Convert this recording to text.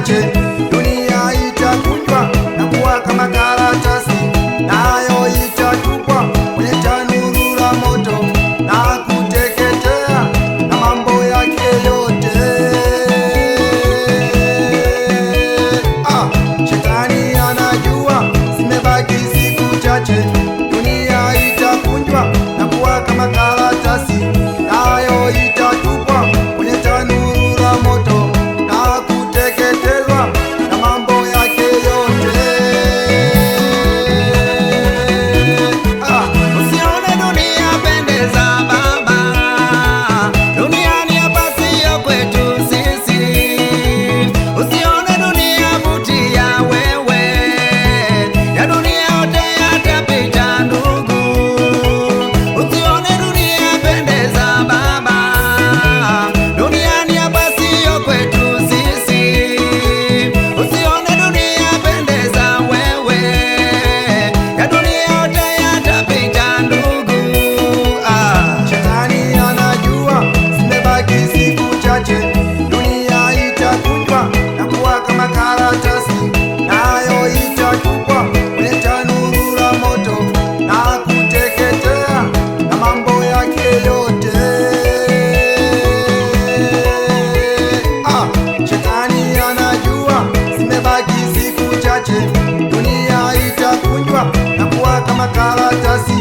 chache, dunia itakunjwa na kuwa kama karatasi, nayo itatupwa kwenye tanuru la moto na kuteketea na mambo yake yote. Shetani anajua zimebaki siku chache, dunia itakunjwa na kuwa kama karatasi, nayo itatupwa kwenye tanuru la moto na kuteketezwa na mambo yake yote. Usione dunia pendeza baba, duniani hapa sio kwetu sisi. Usione dunia vutia wewe, ya dunia yote yatapita ndugu. Usione dunia pendeza baba, duniani hapa sio kwetu sisi. Usione dunia pendeza wewe, ya dunia yote yatapita ndugu. Shetani anajua zimebaki siku chache, dunia itakunjwa na kuwa kama karatasi, nayo itatupwa kwenye tanuru la moto na kuteketea na mambo yake yote. Shetani anajua zimebaki siku chache, dunia itakunjwa na kuwa kama karatasi,